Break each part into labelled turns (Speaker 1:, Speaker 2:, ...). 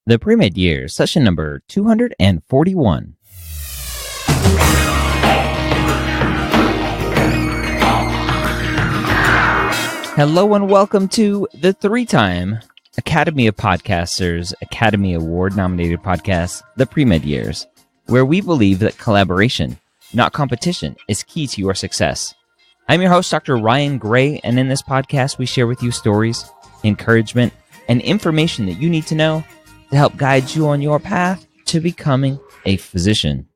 Speaker 1: The Premed Years, session number 241. Hello and welcome to the three-time Academy of Podcasters, Academy Award-nominated podcast, The Premed Years, where we believe that collaboration, not competition, is key to your success. I'm your host, Dr. Ryan Gray, and in this podcast, we share with you stories, encouragement, and information that you need to know to help guide you on your path to becoming a physician.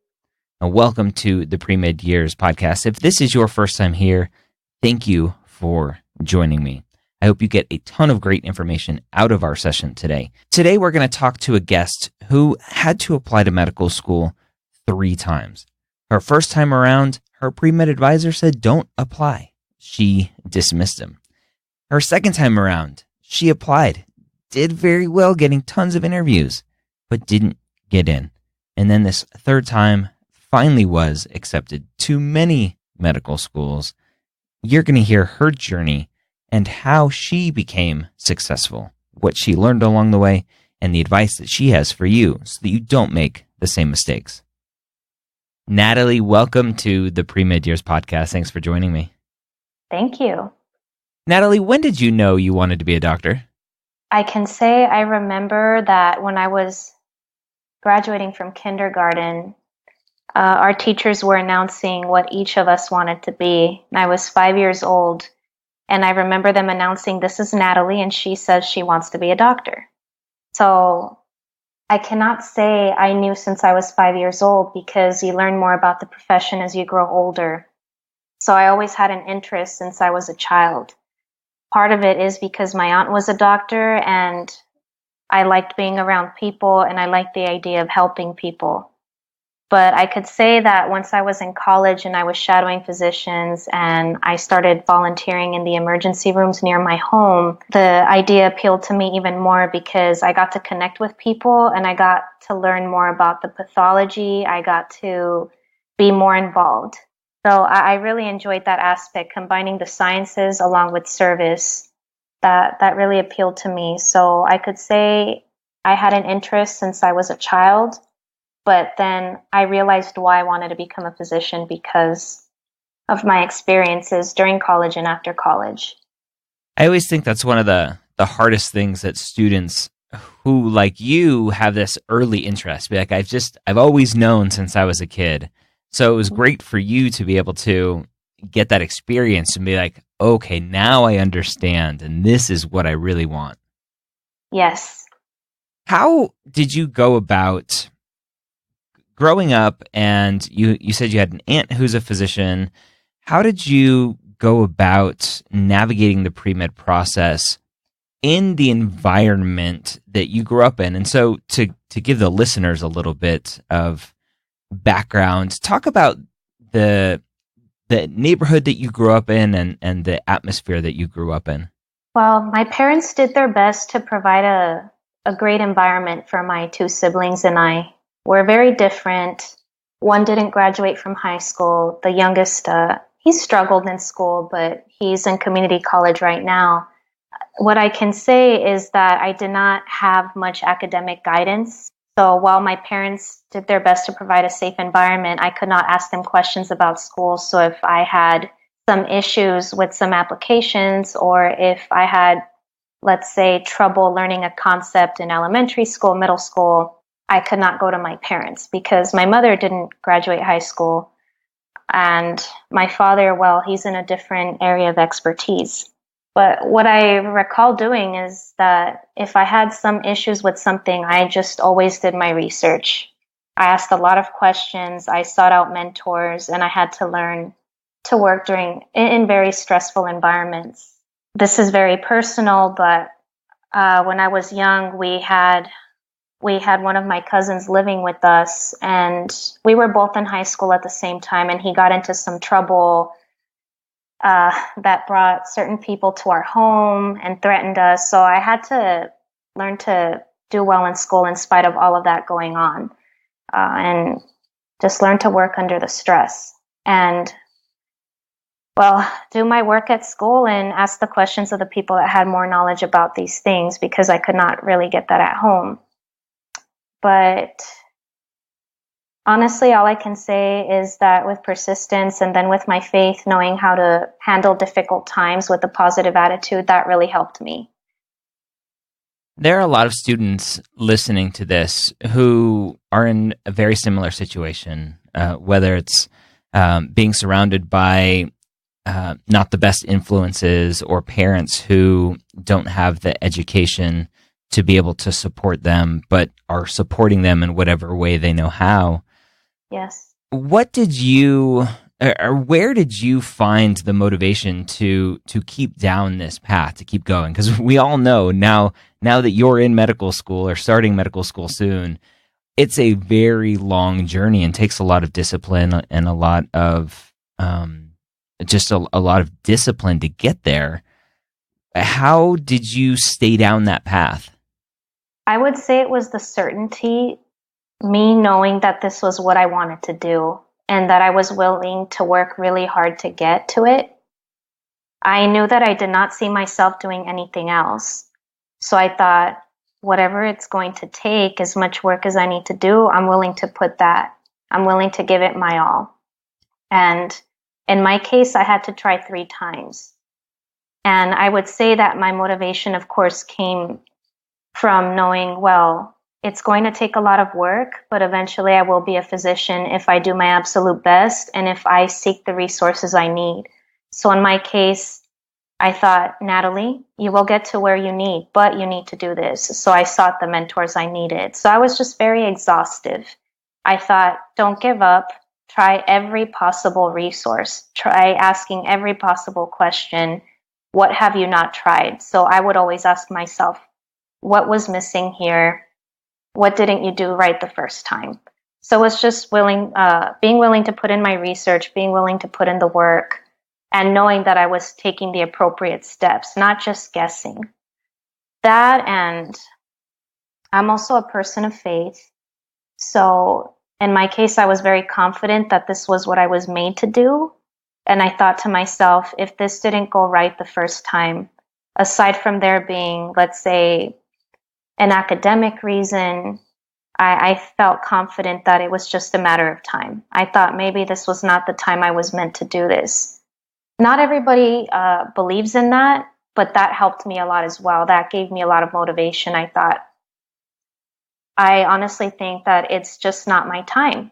Speaker 1: Now, welcome to the Premed Years podcast. If this is your first time here, thank you for joining me. I hope you get a ton of great information out of our session today. Today, we're going to talk to a guest who had to apply to medical school 3 times. Her first time around, her pre-med advisor said, "Don't apply." She dismissed him. Her second time around, she applied, did very well getting tons of interviews, but didn't get in. And then this third time finally was accepted to many medical schools. You're going to hear her journey and how she became successful, what she learned along the way, and the advice that she has for you so that you don't make the same mistakes. Natalie, welcome to the Premed Years podcast. Thanks for joining me.
Speaker 2: Thank you.
Speaker 1: Natalie, when did you know you wanted to be a doctor?
Speaker 2: I can say I remember that when I was graduating from kindergarten, our teachers were announcing what each of us wanted to be. I was 5 years old, and I remember them announcing, "This is Natalie, and she says she wants to be a doctor." So I cannot say I knew since I was 5 years old because you learn more about the profession as you grow older. So I always had an interest since I was a child. Part of it is because my aunt was a doctor and I liked being around people and I liked the idea of helping people. But I could say that once I was in college and I was shadowing physicians and I started volunteering in the emergency rooms near my home, the idea appealed to me even more because I got to connect with people and I got to learn more about the pathology. I got to be more involved. So I really enjoyed that aspect, combining the sciences along with service. That really appealed to me. So I could say I had an interest since I was a child, but then I realized why I wanted to become a physician because of my experiences during college and after college.
Speaker 1: I always think that's one of the hardest things that students who, like you, have this early interest. Be like, I've always known since I was a kid. So it was great for you to be able to get that experience and be like, okay, now I understand, and this is what I really want.
Speaker 2: Yes.
Speaker 1: How did you go about growing up? And you said you had an aunt who's a physician. How did you go about navigating the pre-med process in the environment that you grew up in? And so to give the listeners a little bit of background, talk about the neighborhood that you grew up in and the atmosphere that you grew up in.
Speaker 2: Well, my parents did their best to provide a great environment for my 2 siblings and I. We're very different. One didn't graduate from high school. The youngest, he struggled in school, but he's in community college right now. What I can say is that I did not have much academic guidance. So while my parents did their best to provide a safe environment, I could not ask them questions about school. So if I had some issues with some applications, or if I had, let's say, trouble learning a concept in elementary school, middle school, I could not go to my parents because my mother didn't graduate high school. And my father, well, he's in a different area of expertise. But what I recall doing is that if I had some issues with something, I just always did my research. I asked a lot of questions. I sought out mentors, and I had to learn to work in very stressful environments. This is very personal, but when I was young, we had one of my cousins living with us, and we were both in high school at the same time, and he got into some trouble that brought certain people to our home and threatened us. So I had to learn to do well in school in spite of all of that going on, and just learn to work under the stress. And well, do my work at school and ask the questions of the people that had more knowledge about these things because I could not really get that at home. but honestly, all I can say is that with persistence and then with my faith, knowing how to handle difficult times with a positive attitude, that really helped me.
Speaker 1: There are a lot of students listening to this who are in a very similar situation, whether it's being surrounded by not the best influences or parents who don't have the education to be able to support them, but are supporting them in whatever way they know how.
Speaker 2: Yes.
Speaker 1: What did you, or where did you find the motivation to keep down this path, to keep going? Because we all know now that you're in medical school or starting medical school soon, it's a very long journey and takes a lot of discipline and a lot of just a lot of discipline to get there. How did you stay down that path?
Speaker 2: I would say it was the certainty, me knowing that this was what I wanted to do and that I was willing to work really hard to get to it. I knew that I did not see myself doing anything else. So I thought, whatever it's going to take, as much work as I need to do, I'm willing to put that. I'm willing to give it my all. And in my case, I had to try 3 times. And I would say that my motivation, of course, came from knowing, well, it's going to take a lot of work, but eventually I will be a physician if I do my absolute best and if I seek the resources I need. So in my case, I thought, Natalie, you will get to where you need, but you need to do this. So I sought the mentors I needed. So I was just very exhaustive. I thought, don't give up. Try every possible resource. Try asking every possible question. What have you not tried? So I would always ask myself, what was missing here? What didn't you do right the first time? So it's just being willing to put in my research, being willing to put in the work, and knowing that I was taking the appropriate steps, not just guessing. That, and I'm also a person of faith. So in my case, I was very confident that this was what I was made to do. And I thought to myself, if this didn't go right the first time, aside from there being, let's say, an academic reason, I felt confident that it was just a matter of time. I thought maybe this was not the time I was meant to do this. Not everybody believes in that, but that helped me a lot as well. That gave me a lot of motivation. I honestly think that it's just not my time.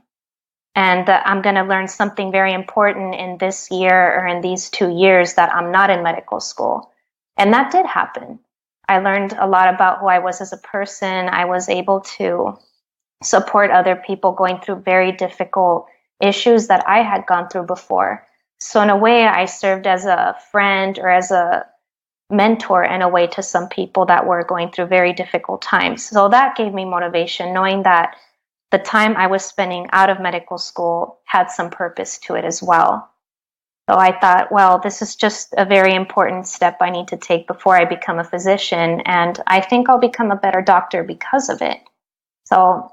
Speaker 2: And that I'm going to learn something very important in this year or in these 2 years that I'm not in medical school. And that did happen. I learned a lot about who I was as a person. I was able to support other people going through very difficult issues that I had gone through before. So in a way, I served as a friend or as a mentor in a way to some people that were going through very difficult times. So that gave me motivation, knowing that the time I was spending out of medical school had some purpose to it as well. So I thought, well, this is just a very important step I need to take before I become a physician, and I think I'll become a better doctor because of it. So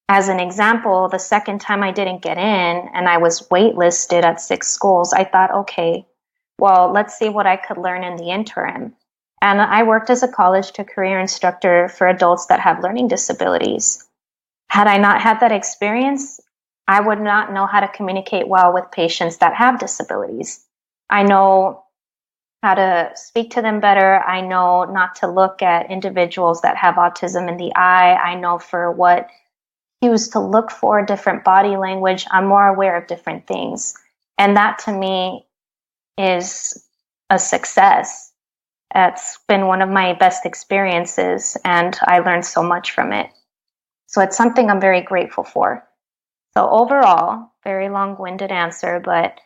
Speaker 2: as an example, the second time I didn't get in and I was waitlisted at 6 schools, I thought, okay, well, let's see what I could learn in the interim. And I worked as a college to career instructor for adults that have learning disabilities. Had I not had that experience, I would not know how to communicate well with patients that have disabilities. I know how to speak to them better. I know not to look at individuals that have autism in the eye. I know for what cues to look for, different body language. I'm more aware of different things. And that to me is a success. It's been one of my best experiences, and I learned so much from it. So it's something I'm very grateful for. So overall, very long-winded answer, but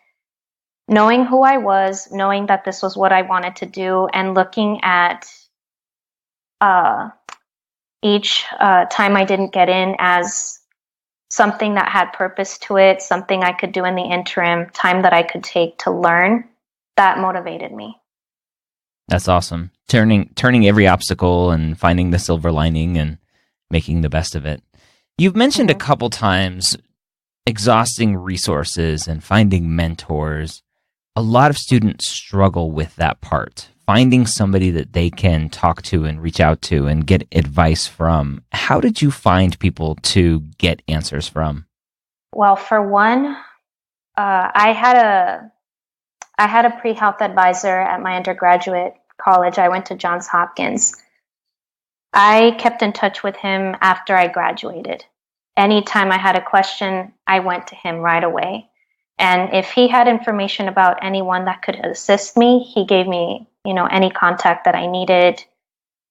Speaker 2: knowing who I was, knowing that this was what I wanted to do, and looking at each time I didn't get in as something that had purpose to it, something I could do in the interim, time that I could take to learn, that motivated me.
Speaker 1: That's awesome. Turning every obstacle and finding the silver lining and making the best of it. You've mentioned a couple times exhausting resources and finding mentors. A lot of students struggle with that part, finding somebody that they can talk to and reach out to and get advice from. How did you find people to get answers from?
Speaker 2: Well, for one, I had a pre-health advisor at my undergraduate college. I went to Johns Hopkins. I kept in touch with him after I graduated. Anytime I had a question, I went to him right away. And if he had information about anyone that could assist me, he gave me, any contact that I needed.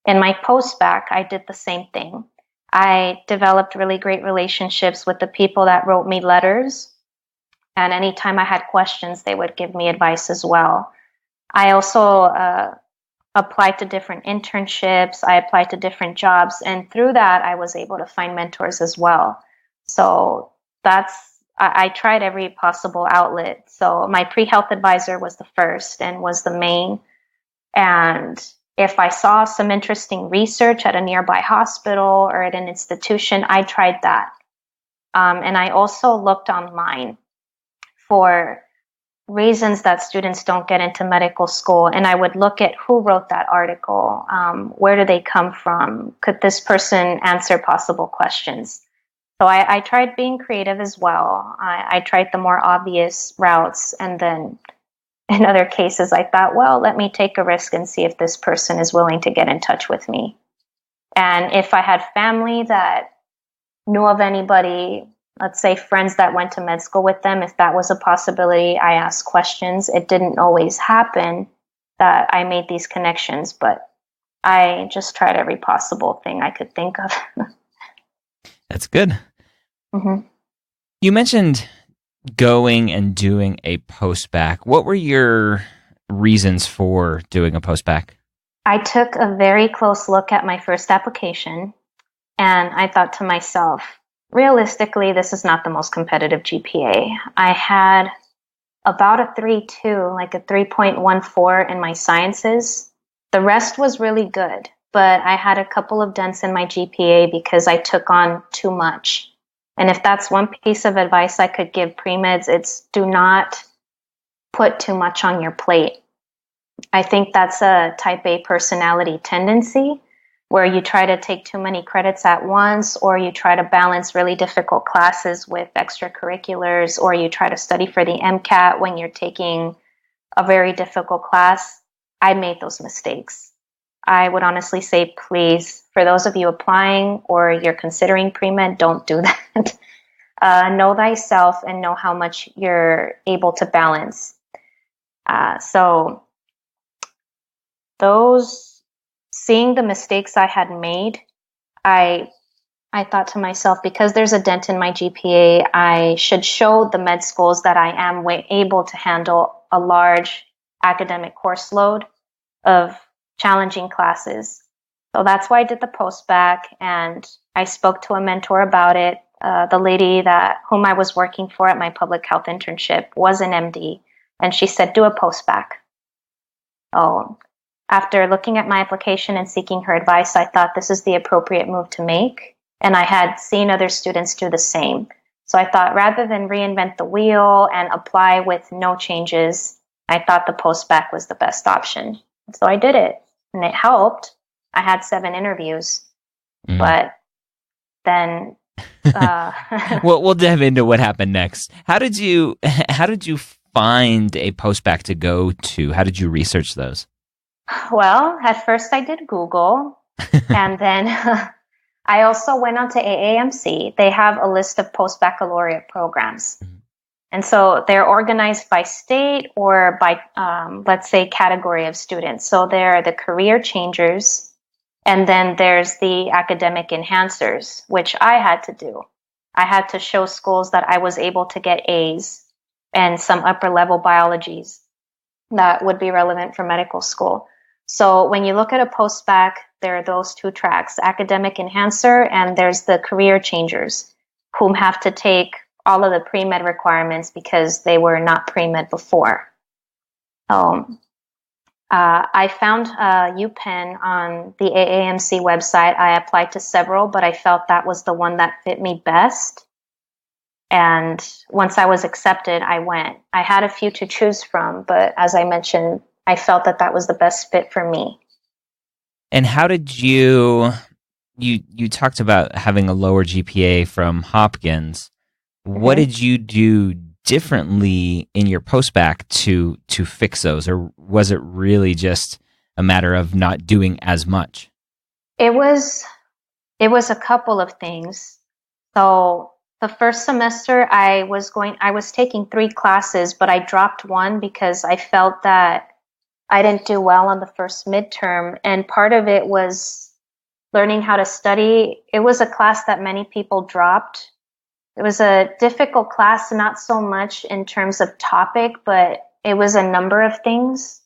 Speaker 2: In my postbac, I did the same thing. I developed really great relationships with the people that wrote me letters. And anytime I had questions, they would give me advice as well. I also applied to different internships. I applied to different jobs. And through that, I was able to find mentors as well. So I tried every possible outlet. So my pre-health advisor was the first and was the main. And if I saw some interesting research at a nearby hospital or at an institution, I tried that. And I also looked online for reasons that students don't get into medical school. And I would look at who wrote that article. Where do they come from? Could this person answer possible questions? So I tried being creative as well. I tried the more obvious routes. And then in other cases, I thought, well, let me take a risk and see if this person is willing to get in touch with me. And if I had family that knew of anybody, let's say friends that went to med school with them, if that was a possibility, I asked questions. It didn't always happen that I made these connections, but I just tried every possible thing I could think of.
Speaker 1: That's good.
Speaker 2: Mm-hmm.
Speaker 1: You mentioned going and doing a postbac. What were your reasons for doing a postbac?
Speaker 2: I took a very close look at my first application, and I thought to myself, realistically, this is not the most competitive GPA. I had about a 3.2, like a 3.14 in my sciences. The rest was really good, but I had a couple of dents in my GPA because I took on too much. And if that's one piece of advice I could give pre-meds, it's do not put too much on your plate. I think that's a type A personality tendency where you try to take too many credits at once, or you try to balance really difficult classes with extracurriculars, or you try to study for the MCAT when you're taking a very difficult class. I made those mistakes. I would honestly say, please, for those of you applying or you're considering pre-med, don't do that. Know thyself and know how much you're able to balance. So seeing the mistakes I had made, I thought to myself, because there's a dent in my GPA, I should show the med schools that I am able to handle a large academic course load of challenging classes. So that's why I did the postbac, and I spoke to a mentor about it. The lady whom I was working for at my public health internship was an MD, and she said, do a postbac. Oh, after looking at my application and seeking her advice, I thought this is the appropriate move to make. And I had seen other students do the same. So I thought rather than reinvent the wheel and apply with no changes, I thought the postbac was the best option. So I did it, and it helped. I had 7 interviews, but then
Speaker 1: well, we'll dive into what happened next. How did you find a postbac to go to? How did you research those?
Speaker 2: Well, at first I did Google, and then I also went on to AAMC. They have a list of post-baccalaureate programs. And so they're organized by state or by, let's say, category of students. So there are the career changers, and then there's the academic enhancers, which I had to do. I had to show schools that I was able to get A's and some upper-level biologies that would be relevant for medical school. So when you look at a postbac, there are those 2 tracks, academic enhancer, and there's the career changers, whom have to take all of the pre-med requirements because they were not pre-med before. I found UPenn on the AAMC website. I applied to several, but I felt that was the one that fit me best. And once I was accepted, I went. I had a few to choose from, but as I mentioned, I felt that that was the best fit for me.
Speaker 1: And how did you talked about having a lower GPA from Hopkins. What did you do differently in your postbac to fix those, or was it really just a matter of not doing as much?
Speaker 2: It was a couple of things. So the first semester I was taking 3 classes, but I dropped one because I felt that I didn't do well on the first midterm. And part of it was learning how to study. It was a class that many people dropped. It was a difficult class, not so much in terms of topic, but it was a number of things.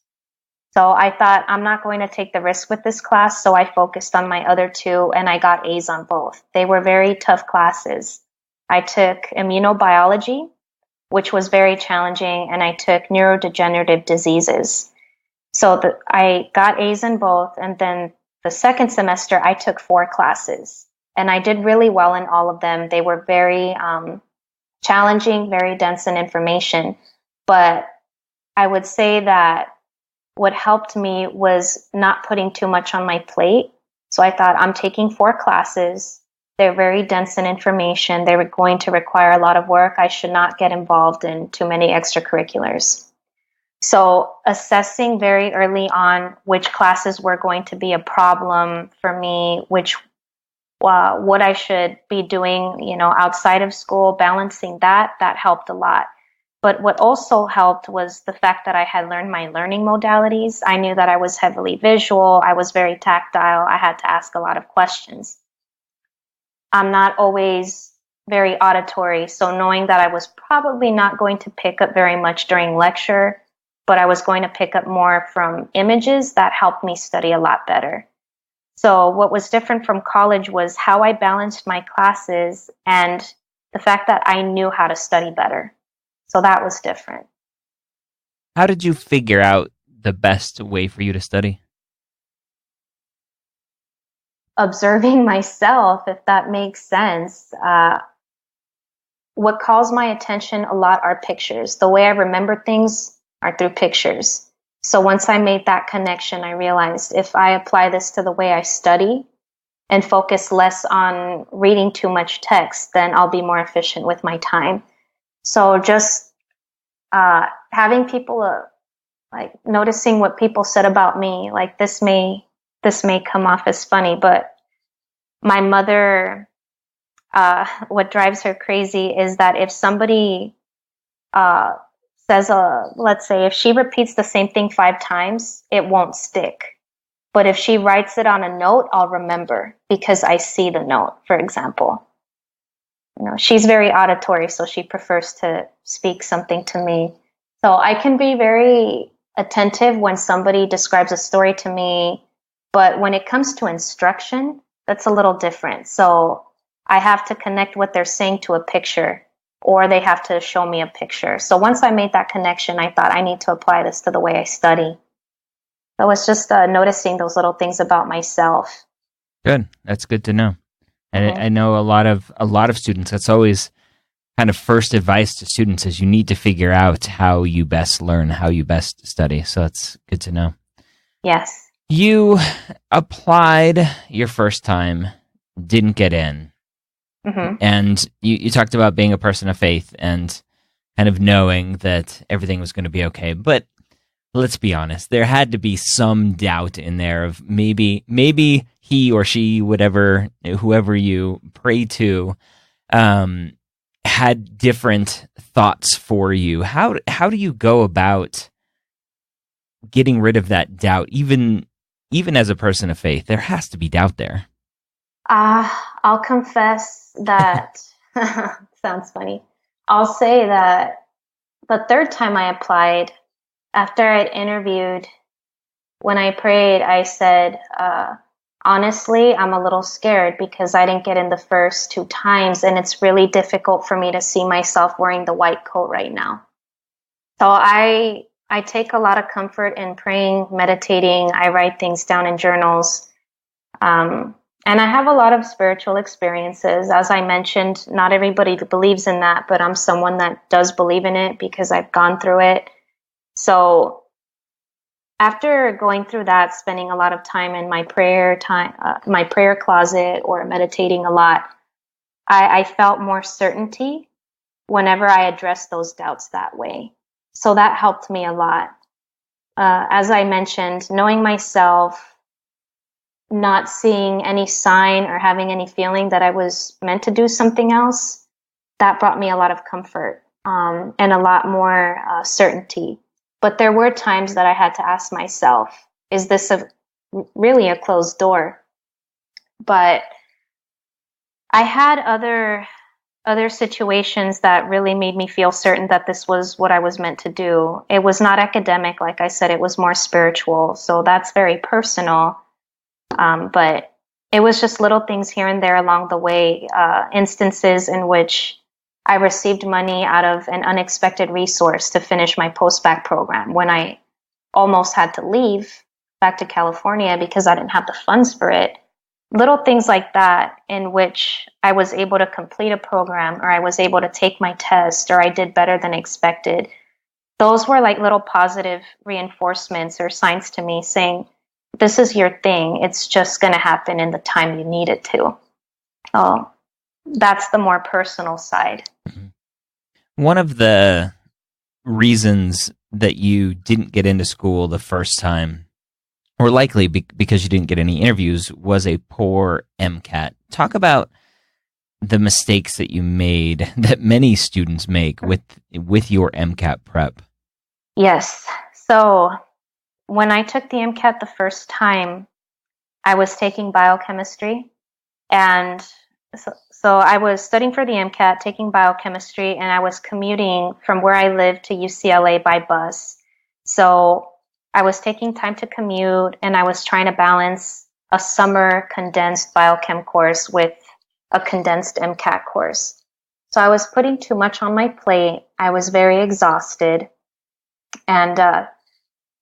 Speaker 2: So I thought, I'm not going to take the risk with this class. So I focused on my other 2 and I got A's on both. They were very tough classes. I took immunobiology, which was very challenging, and I took neurodegenerative diseases. So I got A's in both. And then the second semester, I took 4 classes. And I did really well in all of them. They were very challenging, very dense in information. But I would say that what helped me was not putting too much on my plate. So I thought, I'm taking 4 classes. They're very dense in information. They were going to require a lot of work. I should not get involved in too many extracurriculars. So assessing very early on which classes were going to be a problem for me, what I should be doing, outside of school, balancing that helped a lot. But what also helped was the fact that I had learned my learning modalities. I knew that I was heavily visual. I was very tactile. I had to ask a lot of questions. I'm not always very auditory. So knowing that I was probably not going to pick up very much during lecture, but I was going to pick up more from images, that helped me study a lot better. So what was different from college was how I balanced my classes and the fact that I knew how to study better. So that was different.
Speaker 1: How did you figure out the best way for you to study?
Speaker 2: Observing myself, if that makes sense. What calls my attention a lot are pictures. The way I remember things are through pictures. So once I made that connection, I realized if I apply this to the way I study and focus less on reading too much text, then I'll be more efficient with my time. So just having people like noticing what people said about me, like this may come off as funny, but my mother, what drives her crazy is that if somebody says, let's say if she repeats the same thing 5 times, it won't stick. But if she writes it on a note, I'll remember because I see the note, for example. She's very auditory, so she prefers to speak something to me. So I can be very attentive when somebody describes a story to me, but when it comes to instruction, that's a little different. So I have to connect what they're saying to a picture, or they have to show me a picture. So once I made that connection, I thought I need to apply this to the way I study. So it's just noticing those little things about myself.
Speaker 1: Good. That's good to know. And I know a lot of students, that's always kind of first advice to students is you need to figure out how you best learn, how you best study. So that's good to know.
Speaker 2: Yes.
Speaker 1: You applied your first time, didn't get in. And you talked about being a person of faith and kind of knowing that everything was going to be okay. But let's be honest, there had to be some doubt in there of maybe he or she, whoever you pray to, had different thoughts for you. How do you go about getting rid of that doubt? Even as a person of faith, there has to be doubt there.
Speaker 2: I'll confess that sounds funny. I'll say that the third time I applied, after I'd interviewed, when I prayed, I said, honestly, I'm a little scared because I didn't get in the first 2 times, and it's really difficult for me to see myself wearing the white coat right now. So I take a lot of comfort in praying, meditating. I write things down in journals. And I have a lot of spiritual experiences. As I mentioned, not everybody believes in that, but I'm someone that does believe in it because I've gone through it. So after going through that, spending a lot of time in my my prayer closet or meditating a lot, I felt more certainty whenever I addressed those doubts that way. So that helped me a lot. As I mentioned, knowing myself, not seeing any sign or having any feeling that I was meant to do something else, that brought me a lot of comfort and a lot more certainty. But there were times that I had to ask myself, is this really a closed door? But I had other situations that really made me feel certain that this was what I was meant to do. It was not academic, like I said, it was more spiritual. So that's very personal. But it was just little things here and there along the way, instances in which I received money out of an unexpected resource to finish my postbac program when I almost had to leave back to California because I didn't have the funds for it. Little things like that in which I was able to complete a program, or I was able to take my test, or I did better than expected. Those were like little positive reinforcements or signs to me saying, this is your thing. It's just going to happen in the time you need it to. Oh, that's the more personal side.
Speaker 1: One of the reasons that you didn't get into school the first time, or likely because you didn't get any interviews, was a poor MCAT. Talk about the mistakes that you made, that many students make with your MCAT prep.
Speaker 2: Yes. So when I took the MCAT the first time, I was taking biochemistry, and so I was studying for the MCAT, taking biochemistry, and I was commuting from where I lived to UCLA by bus. So I was taking time to commute, and I was trying to balance a summer condensed biochem course with a condensed MCAT course. So I was putting too much on my plate. I was very exhausted. And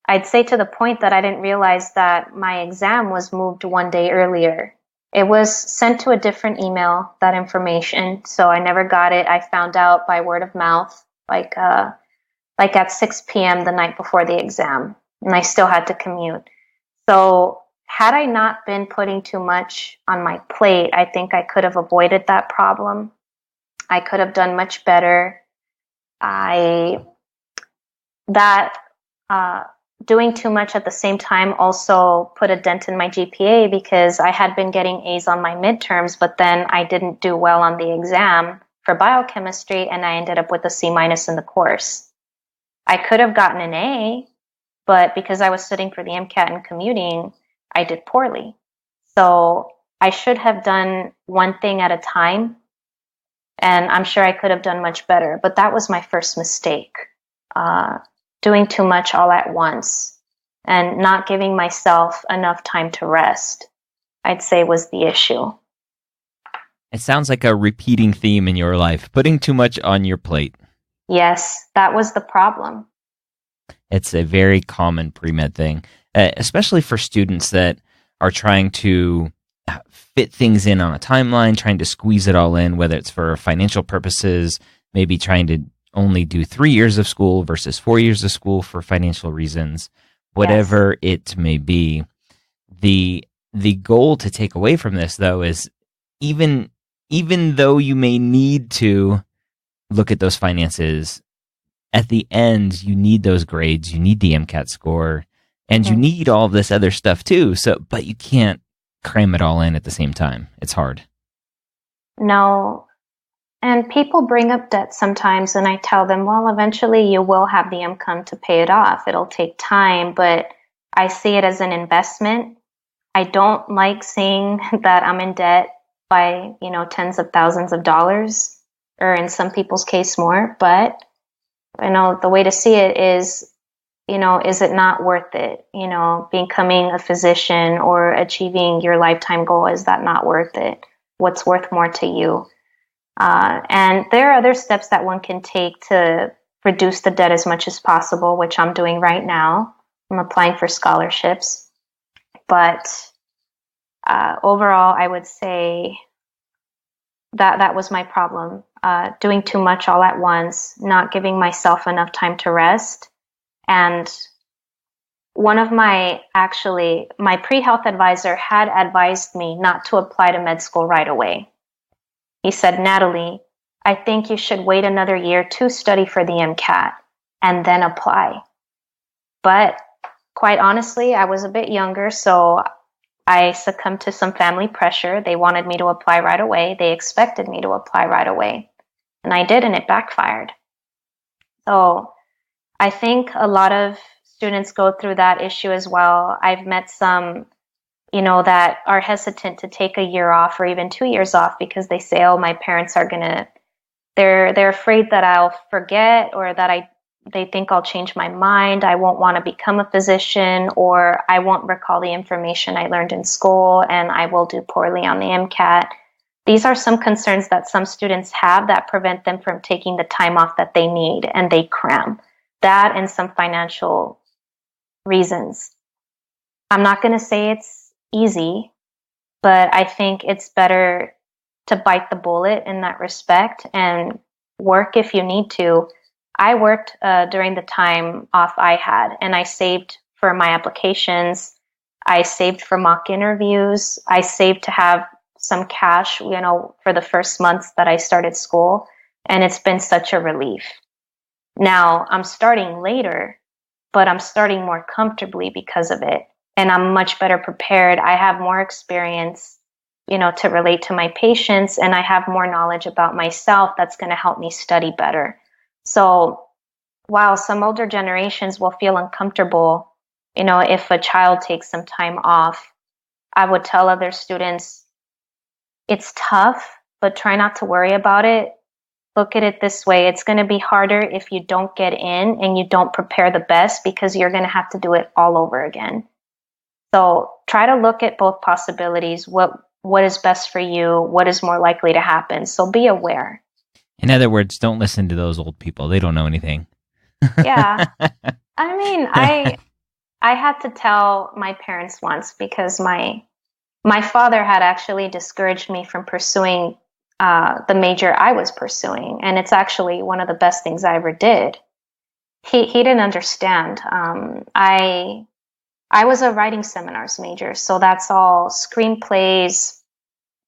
Speaker 2: I'd say to the point that I didn't realize that my exam was moved one day earlier. It was sent to a different email, that information, so I never got it. I found out by word of mouth, like at 6 p.m. the night before the exam, and I still had to commute. So had I not been putting too much on my plate, I think I could have avoided that problem. I could have done much better. Doing too much at the same time also put a dent in my GPA because I had been getting A's on my midterms, but then I didn't do well on the exam for biochemistry, and I ended up with a C- in the course. I could have gotten an A, but because I was studying for the MCAT and commuting, I did poorly. So I should have done one thing at a time, and I'm sure I could have done much better, but that was my first mistake. Doing too much all at once and not giving myself enough time to rest, I'd say, was the issue.
Speaker 1: It sounds like a repeating theme in your life, putting too much on your plate.
Speaker 2: Yes, that was the problem.
Speaker 1: It's a very common pre-med thing, especially for students that are trying to fit things in on a timeline, trying to squeeze it all in, whether it's for financial purposes, maybe trying to only do 3 years of school versus 4 years of school for financial reasons, whatever it may be. The goal to take away from this, though, is even though you may need to look at those finances, at the end, you need those grades, you need the MCAT score, and you need all of this other stuff too. So, but you can't cram it all in at the same time. It's hard.
Speaker 2: No. And people bring up debt sometimes, and I tell them, well, eventually you will have the income to pay it off. It'll take time, but I see it as an investment. I don't like seeing that I'm in debt by, tens of thousands of dollars, or in some people's case more. But, the way to see it is, is it not worth it? Becoming a physician or achieving your lifetime goal, is that not worth it? What's worth more to you? And there are other steps that one can take to reduce the debt as much as possible, which I'm doing right now. I'm applying for scholarships. But overall, I would say that was my problem. Doing too much all at once, not giving myself enough time to rest. And one of my pre-health advisor had advised me not to apply to med school right away. He said, Natalie, I think you should wait another year to study for the MCAT and then apply. But quite honestly, I was a bit younger, so I succumbed to some family pressure. They wanted me to apply right away. They expected me to apply right away. And I did, and it backfired. So I think a lot of students go through that issue as well. I've met some, that are hesitant to take a year off or even 2 years off because they say, oh, my parents are they're afraid that I'll forget, or that they think I'll change my mind. I won't want to become a physician, or I won't recall the information I learned in school, and I will do poorly on the MCAT. These are some concerns that some students have that prevent them from taking the time off that they need, and they cram. That and some financial reasons. I'm not going to say it's easy, but I think it's better to bite the bullet in that respect and work if you need to. I worked during the time off I had, and I saved for my applications. I saved for mock interviews. I saved to have some cash, for the first months that I started school, and it's been such a relief. Now, I'm starting later, but I'm starting more comfortably because of it, and I'm much better prepared. I have more experience, to relate to my patients, and I have more knowledge about myself that's going to help me study better. So while some older generations will feel uncomfortable, if a child takes some time off, I would tell other students, it's tough, but try not to worry about it. Look at it this way. It's going to be harder if you don't get in and you don't prepare the best, because you're going to have to do it all over again. So try to look at both possibilities. What is best for you? What is more likely to happen? So be aware.
Speaker 1: In other words, don't listen to those old people. They don't know anything.
Speaker 2: Yeah. I mean, I had to tell my parents once, because my father had actually discouraged me from pursuing the major I was pursuing. And it's actually one of the best things I ever did. He didn't understand. I was a writing seminars major. So that's all screenplays,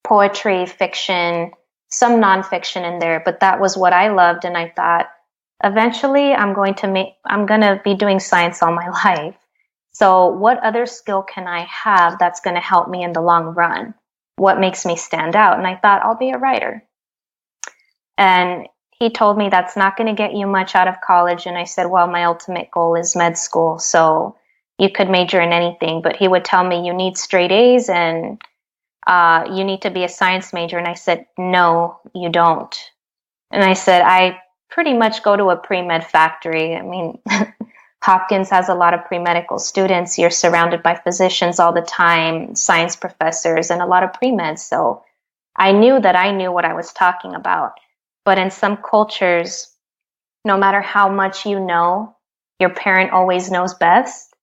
Speaker 2: poetry, fiction, some nonfiction in there, but that was what I loved. And I thought, eventually I'm going to be doing science all my life. So what other skill can I have that's going to help me in the long run? What makes me stand out? And I thought, I'll be a writer. And he told me that's not going to get you much out of college. And I said, well, my ultimate goal is med school. So you could major in anything. But he would tell me, you need straight A's and you need to be a science major. And I said, no, you don't. And I said, I pretty much go to a pre-med factory. I mean, Hopkins has a lot of pre-medical students. You're surrounded by physicians all the time, science professors, and a lot of pre-meds. So I knew that I knew what I was talking about. But in some cultures, no matter how much you know, your parent always knows best.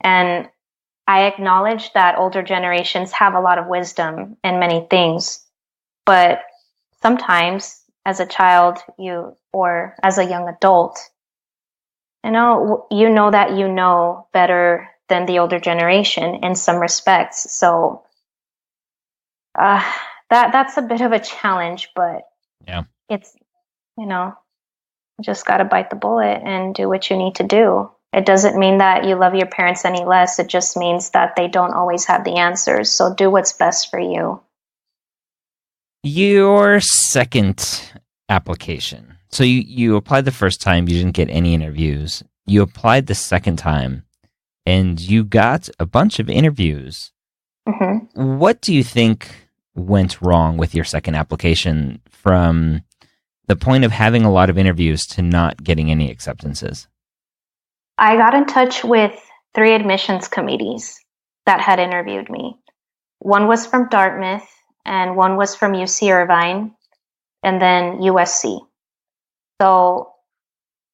Speaker 2: And I acknowledge that older generations have a lot of wisdom in many things. But sometimes as a child, or as a young adult, you know that you know better than the older generation in some respects. So that's a bit of a challenge, but
Speaker 1: yeah,
Speaker 2: it's, just got to bite the bullet and do what you need to do. It doesn't mean that you love your parents any less. It just means that they don't always have the answers. So do what's best for you.
Speaker 1: Your second application. So you applied the first time, you didn't get any interviews. You applied the second time, and you got a bunch of interviews.
Speaker 2: Mm-hmm.
Speaker 1: What do you think went wrong with your second application, from the point of having a lot of interviews to not getting any acceptances?
Speaker 2: I got in touch with 3 admissions committees that had interviewed me. One was from Dartmouth, and one was from UC Irvine, and then USC. So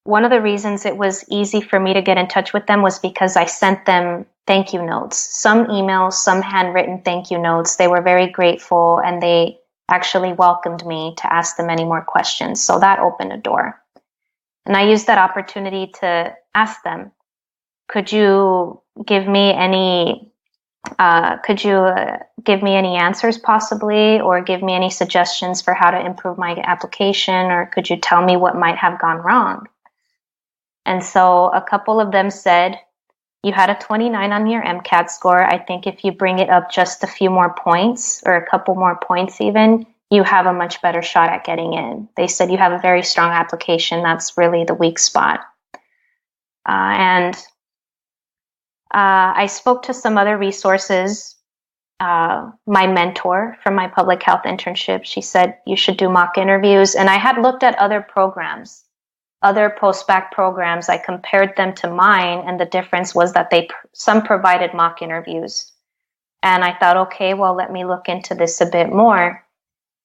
Speaker 2: one of the reasons it was easy for me to get in touch with them was because I sent them thank you notes, some emails, some handwritten thank you notes. They were very grateful, and they actually welcomed me to ask them any more questions. So that opened a door. And I used that opportunity to ask them, could you give me any answers possibly, or give me any suggestions for how to improve my application, or could you tell me what might have gone wrong? And so a couple of them said, you had a 29 on your MCAT score. I think if you bring it up just a few more points, or a couple more points even, you have a much better shot at getting in. They said you have a very strong application. That's really the weak spot. And I spoke to some other resources. My mentor from my public health internship, she said you should do mock interviews. And I had looked at other programs, other Postbac programs. I compared them to mine, and the difference was that some provided mock interviews. And I thought, okay, well, let me look into this a bit more.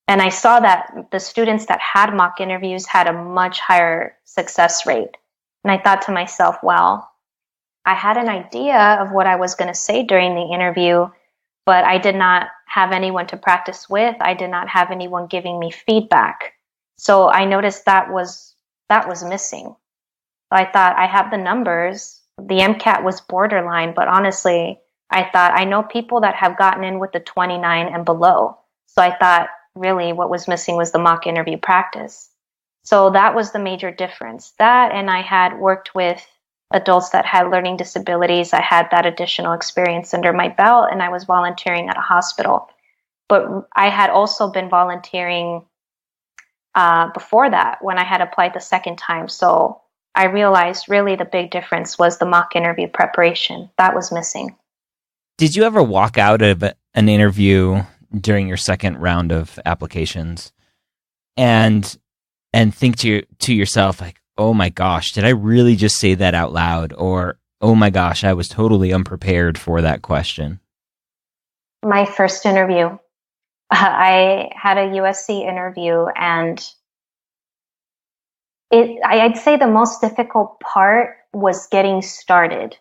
Speaker 2: And I saw that the students that had mock interviews had a much higher success rate. And I thought to myself, well, I had an idea of what I was going to say during the interview, but I did not have anyone to practice with. I did not have anyone giving me feedback. So I noticed that was missing. So I thought, I have the numbers. The MCAT was borderline, but honestly, I thought, I know people that have gotten in with the 29 and below. So I thought, really, what was missing was the mock interview practice. So that was the major difference. That, and I had worked with adults that had learning disabilities. I had that additional experience under my belt, and I was volunteering at a hospital. But I had also been volunteering before that, when I had applied the second time. So I realized really the big difference was the mock interview preparation. That was missing.
Speaker 1: Did you ever walk out of an interview during your second round of applications and think to yourself, like, oh my gosh, did I really just say that out loud? Or, oh my gosh, I was totally unprepared for that question?
Speaker 2: My first interview, I had a USC interview, and I'd say the most difficult part was getting started.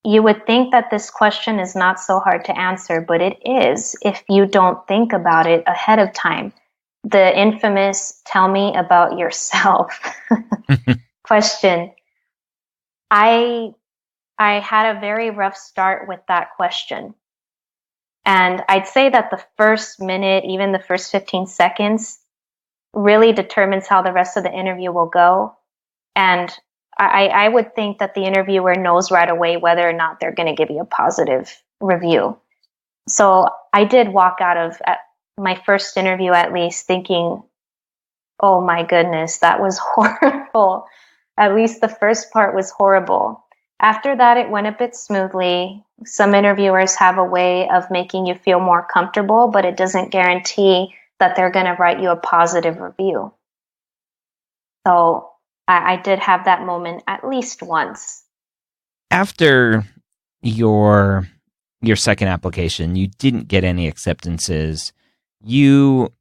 Speaker 2: You would think that this question is not so hard to answer, but it is if you don't think about it ahead of time. The infamous "tell me about yourself" question. I had a very rough start with that question. And I'd say that the first minute, even the first 15 seconds, really determines how the rest of the interview will go. And I would think that the interviewer knows right away whether or not they're going to give you a positive review. So I did walk out of my first interview, at least, thinking, oh my goodness, that was horrible. At least the first part was horrible. After that, it went a bit smoothly. Some interviewers have a way of making you feel more comfortable, but it doesn't guarantee that they're going to write you a positive review. So I did have that moment at least once.
Speaker 1: After your second application, you didn't get any acceptances. You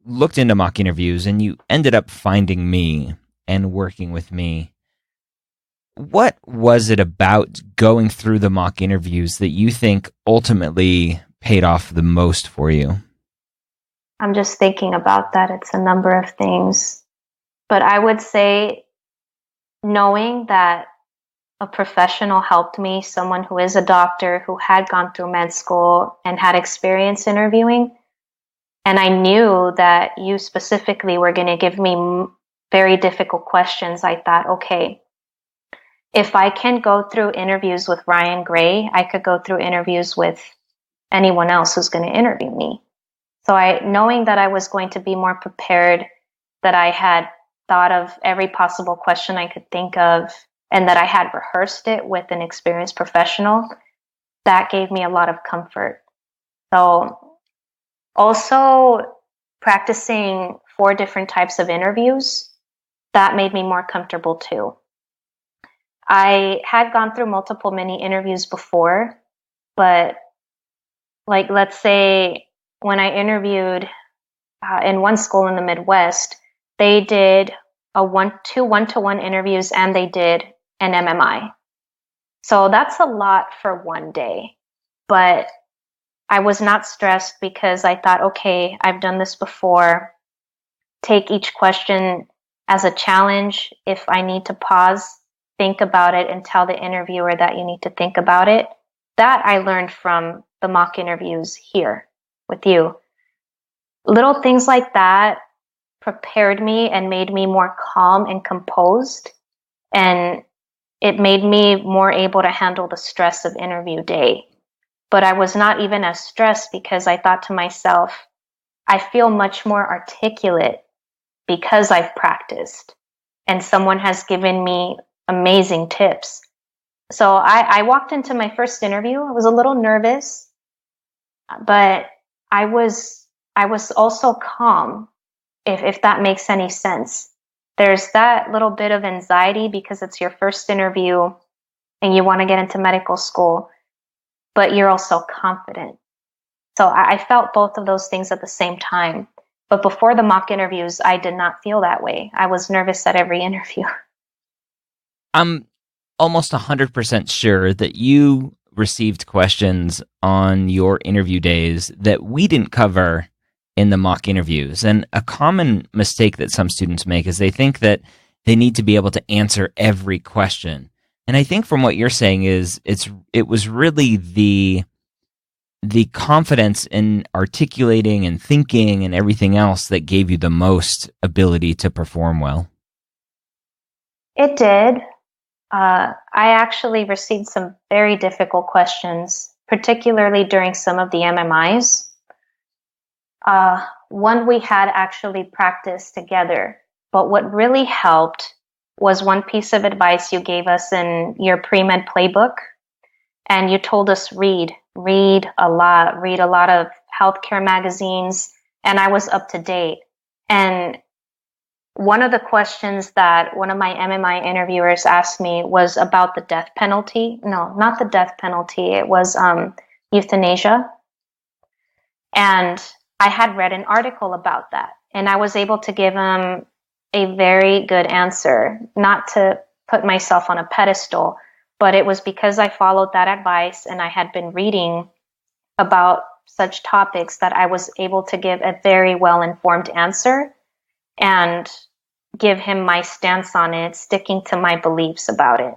Speaker 1: looked into mock interviews, and you ended up finding me and working with me. What was it about going through the mock interviews that you think ultimately paid off the most for you?
Speaker 2: I'm just thinking about that. It's a number of things. But I would say knowing that a professional helped me, someone who is a doctor, who had gone through med school and had experience interviewing, and I knew that you specifically were going to give me very difficult questions. I thought, okay, if I can go through interviews with Ryan Gray, I could go through interviews with anyone else who's going to interview me. So knowing that I was going to be more prepared, that I had thought of every possible question I could think of, and that I had rehearsed it with an experienced professional, that gave me a lot of comfort. So also practicing 4 different types of interviews, that made me more comfortable too. I had gone through multiple mini interviews before, but like, let's say when I interviewed in one school in the Midwest, they did 2 one-to-one interviews, and they did an MMI. So that's a lot for one day. But I was not stressed because I thought, okay, I've done this before. Take each question as a challenge. If I need to pause think about it and tell the interviewer that you need to think about it. That I learned from the mock interviews here with you. Little things like that prepared me and made me more calm and composed. And it made me more able to handle the stress of interview day. But I was not even as stressed because I thought to myself, I feel much more articulate because I've practiced and someone has given me amazing tips. So I walked into my first interview. I was a little nervous, but I was also calm, if that makes any sense. There's that little bit of anxiety because it's your first interview and you want to get into medical school, but you're also confident. So I felt both of those things at the same time. But before the mock interviews, I did not feel that way. I was nervous at every interview.
Speaker 1: I'm almost 100% sure that you received questions on your interview days that we didn't cover in the mock interviews. And a common mistake that some students make is they think that they need to be able to answer every question. And I think from what you're saying is it was really the confidence in articulating and thinking and everything else that gave you the most ability to perform well.
Speaker 2: It did. I actually received some very difficult questions, particularly during some of the MMIs. One we had actually practiced together, but what really helped was one piece of advice you gave us in your Premed playbook. And you told us read a lot of healthcare magazines, and I was up to date. And one of the questions that one of my MMI interviewers asked me was about the death penalty. No, not the death penalty. It was euthanasia. And I had read an article about that, and I was able to give him a very good answer, not to put myself on a pedestal, but it was because I followed that advice and I had been reading about such topics that I was able to give a very well-informed answer and give him my stance on it, sticking to my beliefs about it.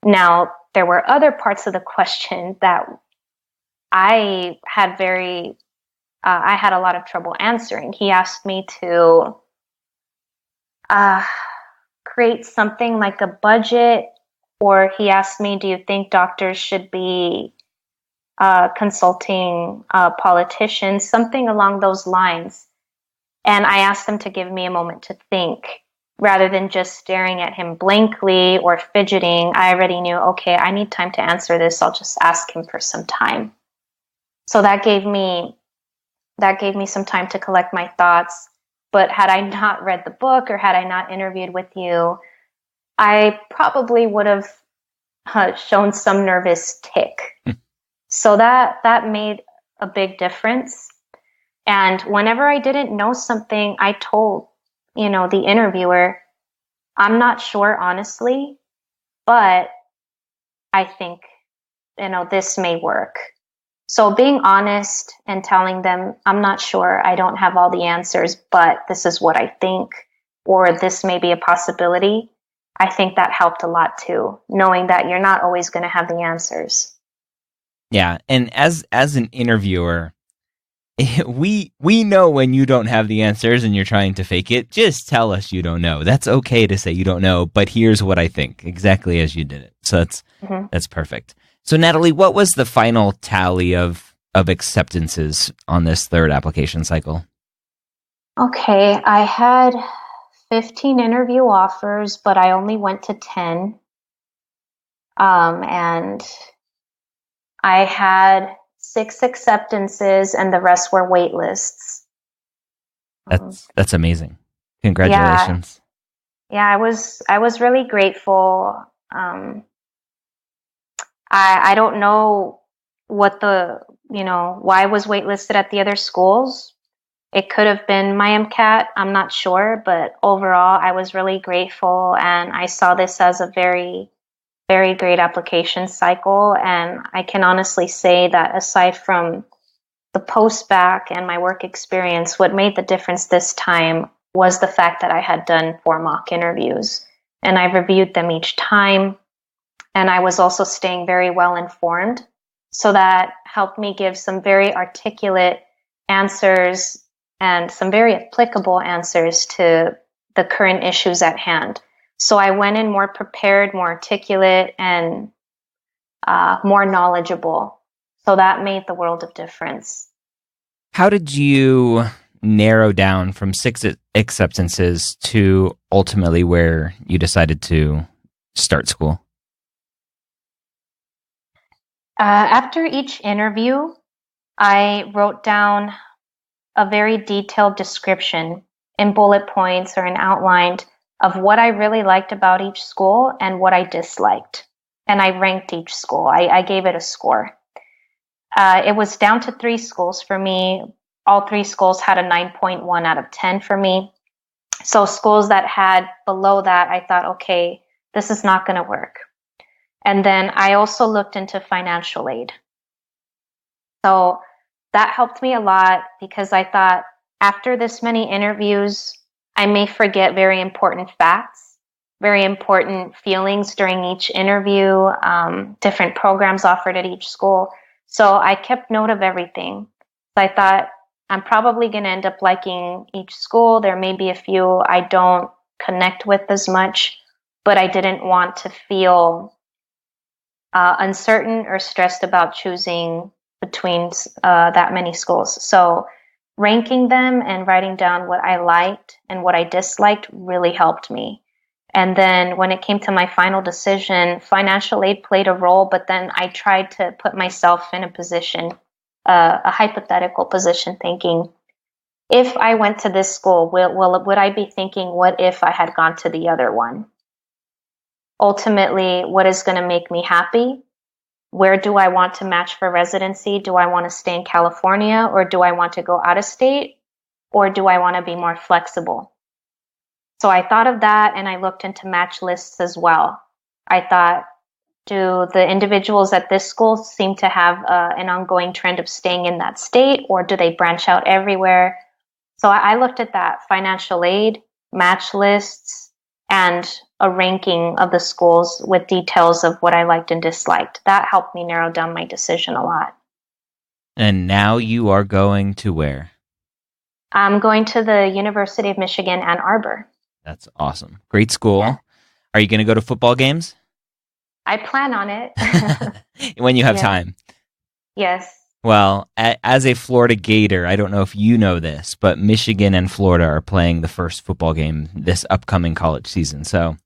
Speaker 2: Now, there were other parts of the question that I had a lot of trouble answering. He asked me to create something like a budget, or he asked me, do you think doctors should be consulting politicians, something along those lines. And I asked him to give me a moment to think. Rather than just staring at him blankly or fidgeting, I already knew, okay, I need time to answer this. I'll just ask him for some time. So that gave me some time to collect my thoughts. But had I not read the book or had I not interviewed with you, I probably would have shown some nervous tick. So that made a big difference. And whenever I didn't know something, I told, the interviewer, I'm not sure, honestly, but I think, this may work. So being honest and telling them, I'm not sure, I don't have all the answers, but this is what I think, or this may be a possibility, I think that helped a lot too, knowing that you're not always going to have the answers.
Speaker 1: Yeah, and as an interviewer, we know when you don't have the answers and you're trying to fake it. Just tell us you don't know. That's okay to say you don't know, but here's what I think, exactly as you did it. So that's perfect. So Natalie, what was the final tally of acceptances on this third application cycle?
Speaker 2: Okay, I had 15 interview offers, but I only went to 10. And I had 6 acceptances and the rest were wait lists.
Speaker 1: That's amazing. Congratulations.
Speaker 2: Yeah, I was really grateful. I don't know what why I was waitlisted at the other schools. It could have been my MCAT, I'm not sure, but overall I was really grateful, and I saw this as a very, very great application cycle. And I can honestly say that aside from the Postbac and my work experience, what made the difference this time was the fact that I had done 4 mock interviews, and I reviewed them each time. And I was also staying very well informed. So that helped me give some very articulate answers and some very applicable answers to the current issues at hand. So I went in more prepared, more articulate, and more knowledgeable. So that made the world of difference.
Speaker 1: How did you narrow down from 6 acceptances to ultimately where you decided to start school?
Speaker 2: After each interview, I wrote down a very detailed description in bullet points or an outline of what I really liked about each school and what I disliked. And I ranked each school. I gave it a score. It was down to 3 schools for me. All 3 schools had a 9.1 out of 10 for me. So schools that had below that, I thought, okay, this is not going to work. And then I also looked into financial aid. So that helped me a lot because I thought after this many interviews, I may forget very important facts, very important feelings during each interview, different programs offered at each school. So I kept note of everything. So I thought I'm probably going to end up liking each school. There may be a few I don't connect with as much, but I didn't want to feel uncertain or stressed about choosing between that many schools. So ranking them and writing down what I liked and what I disliked really helped me. And then when it came to my final decision, financial aid played a role, but then I tried to put myself in a position, a hypothetical position, thinking, if I went to this school, would I be thinking, what if I had gone to the other one? Ultimately, what is going to make me happy? Where do I want to match for residency? Do I want to stay in California, or do I want to go out of state, or do I want to be more flexible? So I thought of that, and I looked into match lists as well. I thought, do the individuals at this school seem to have an ongoing trend of staying in that state, or do they branch out everywhere? So I looked at that, financial aid, match lists, and a ranking of the schools with details of what I liked and disliked. That helped me narrow down my decision a lot.
Speaker 1: And now you are going to where?
Speaker 2: I'm going to the University of Michigan, Ann Arbor.
Speaker 1: That's awesome. Great school.
Speaker 2: Yeah.
Speaker 1: Are you going to go to football games?
Speaker 2: I plan on it.
Speaker 1: When you have time.
Speaker 2: Yes.
Speaker 1: Well, as a Florida Gator, I don't know if you know this, but Michigan and Florida are playing the first football game this upcoming college season. So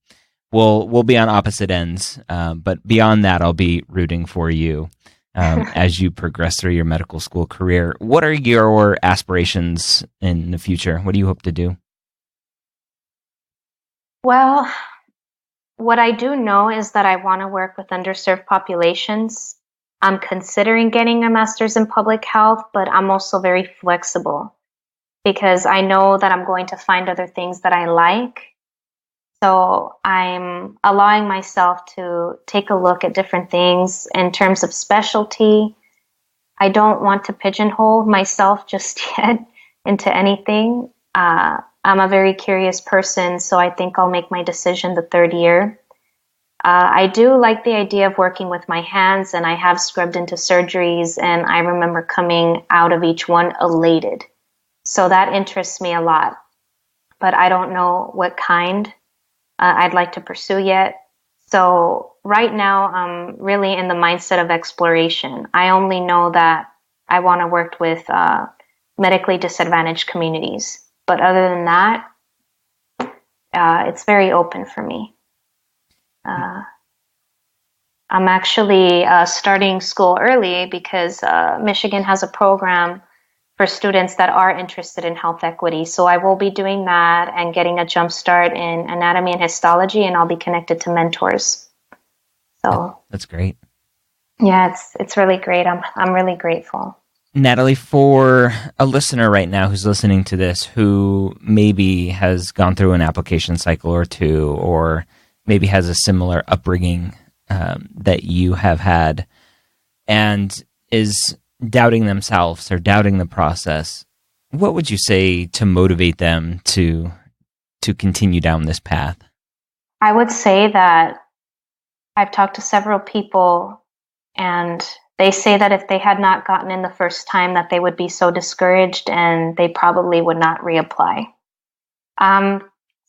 Speaker 1: we'll be on opposite ends. But beyond that, I'll be rooting for you as you progress through your medical school career. What are your aspirations in the future? What do you hope to do?
Speaker 2: Well, what I do know is that I want to work with underserved populations. I'm considering getting a master's in public health, but I'm also very flexible because I know that I'm going to find other things that I like. So I'm allowing myself to take a look at different things in terms of specialty. I don't want to pigeonhole myself just yet into anything. I'm a very curious person, so I think I'll make my decision the 3rd year. I do like the idea of working with my hands, and I have scrubbed into surgeries, and I remember coming out of each one elated. So that interests me a lot, but I don't know what kind I'd like to pursue yet. So right now, I'm really in the mindset of exploration. I only know that I want to work with medically disadvantaged communities. But other than that, it's very open for me. I'm actually starting school early because Michigan has a program for students that are interested in health equity. So I will be doing that and getting a jump start in anatomy and histology, and I'll be connected to mentors. So
Speaker 1: that's great.
Speaker 2: Yeah, it's really great. I'm really grateful.
Speaker 1: Natalie, for a listener right now who's listening to this, who maybe has gone through an application cycle or two, or maybe has a similar upbringing that you have had, and is doubting themselves or doubting the process, what would you say to motivate them to continue down this path?
Speaker 2: I would say that I've talked to several people, and they say that if they had not gotten in the first time, that they would be so discouraged and they probably would not reapply.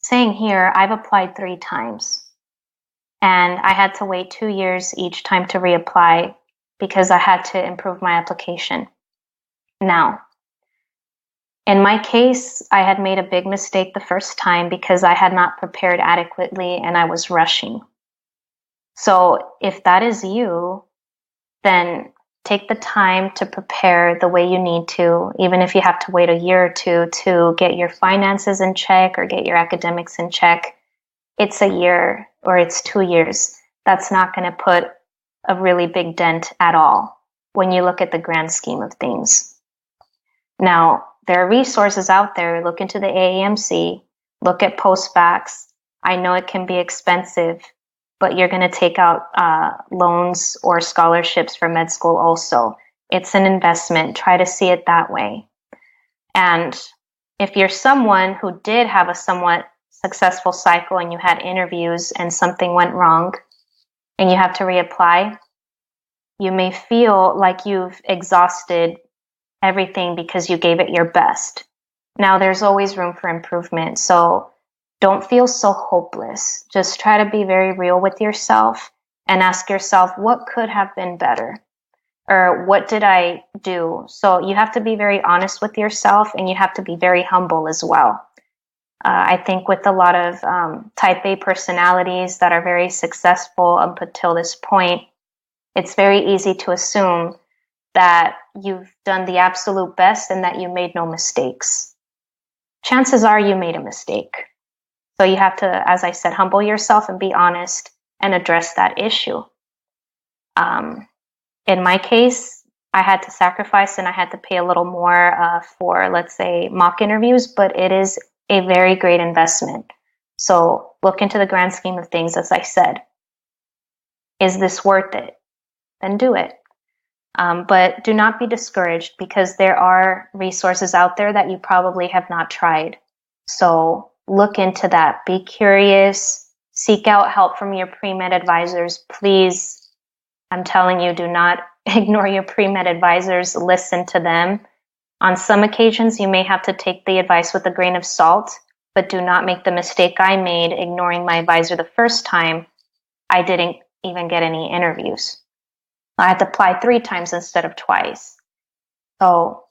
Speaker 2: Saying here, I've applied 3 times, and I had to wait 2 years each time to reapply because I had to improve my application. Now, in my case, I had made a big mistake the first time because I had not prepared adequately and I was rushing. So if that is you, then take the time to prepare the way you need to, even if you have to wait a year or two to get your finances in check or get your academics in check. It's a year or it's 2 years. That's not going to put a really big dent at all when you look at the grand scheme of things. Now, there are resources out there. Look into the AAMC, look at Postbacs. I know it can be expensive, but you're going to take out loans or scholarships for med school also. It's an investment. Try to see it that way. And if you're someone who did have a somewhat successful cycle and you had interviews and something went wrong and you have to reapply, you may feel like you've exhausted everything because you gave it your best. Now, there's always room for improvement, so don't feel so hopeless. Just try to be very real with yourself and ask yourself, what could have been better? Or what did I do? So you have to be very honest with yourself, and you have to be very humble as well. I think with a lot of type A personalities that are very successful up until this point, it's very easy to assume that you've done the absolute best and that you made no mistakes. Chances are you made a mistake. So you have to, as I said, humble yourself and be honest and address that issue. In my case, I had to sacrifice and I had to pay a little more for, let's say, mock interviews, but it is a very great investment. So look into the grand scheme of things, as I said. Is this worth it? Then do it. But do not be discouraged because there are resources out there that you probably have not tried. So look into that. Be curious. Seek out help from your pre-med advisors. Please, I'm telling you, do not ignore your pre-med advisors. Listen to them. On some occasions, you may have to take the advice with a grain of salt, but do not make the mistake I made ignoring my advisor the first time. I didn't even get any interviews. I had to apply 3 times instead of twice. So,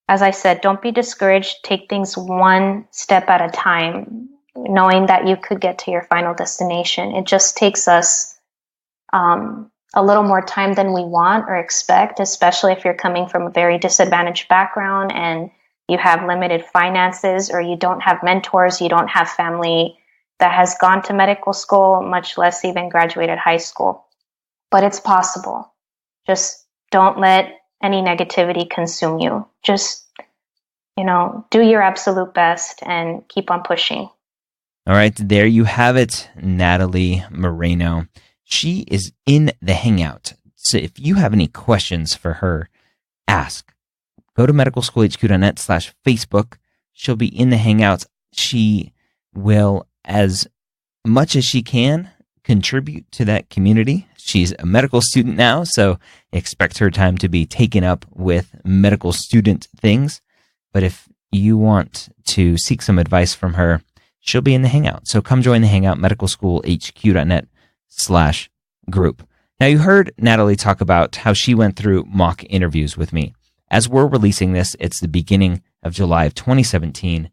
Speaker 2: as I said, don't be discouraged. Take things one step at a time, knowing that you could get to your final destination. It just takes us a little more time than we want or expect, especially if you're coming from a very disadvantaged background and you have limited finances or you don't have mentors, you don't have family that has gone to medical school, much less even graduated high school. But it's possible. Just don't let any negativity consume you. Just, do your absolute best and keep on pushing.
Speaker 1: All right, there you have it, Natalie Moreno. She is in the Hangout. So if you have any questions for her, ask. Go to medicalschoolhq.net/Facebook. She'll be in the Hangouts. She will, as much as she can, contribute to that community. She's a medical student now, so expect her time to be taken up with medical student things. But if you want to seek some advice from her, she'll be in the Hangout. So come join the Hangout, medicalschoolhq.net/group. Now, you heard Natalie talk about how she went through mock interviews with me. As we're releasing this, it's the beginning of July of 2017.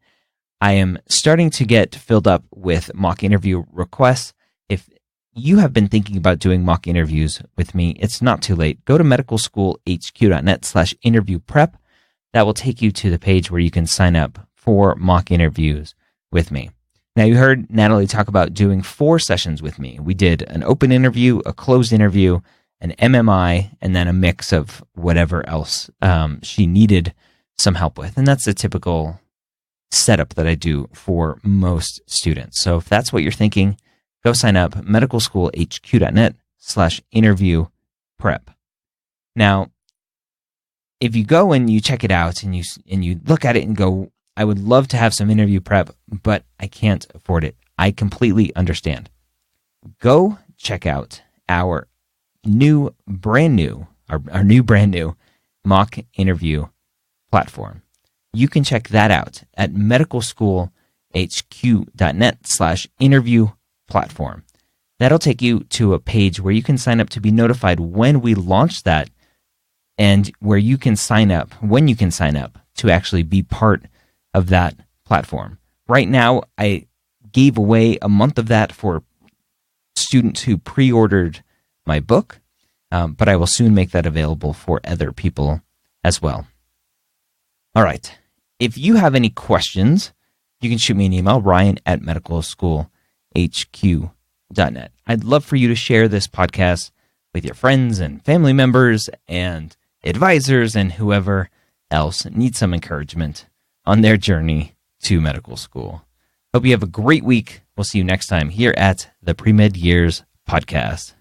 Speaker 1: I am starting to get filled up with mock interview requests. If you have been thinking about doing mock interviews with me, it's not too late. Go to medicalschoolhq.net/interview prep. That will take you to the page where you can sign up for mock interviews with me. Now, you heard Natalie talk about doing 4 sessions with me. We did an open interview, a closed interview, an MMI, and then a mix of whatever else she needed some help with. And that's a typical setup that I do for most students. So if that's what you're thinking, go sign up, medicalschoolhq.net/interview prep. Now, if you go and you check it out and you look at it and go, I would love to have some interview prep, but I can't afford it. I completely understand. Go check out our brand new mock interview platform. You can check that out at medicalschoolhq.net/interview platform. That'll take you to a page where you can sign up to be notified when we launch that, and where you can sign up, when you can sign up to actually be part of that platform. Right now, I gave away a month of that for students who pre-ordered my book, but I will soon make that available for other people as well. All right. If you have any questions, you can shoot me an email, ryan@medicalschoolhq.net. I'd love for you to share this podcast with your friends and family members and advisors and whoever else needs some encouragement on their journey to medical school. Hope you have a great week. We'll see you next time here at the Premed Years Podcast.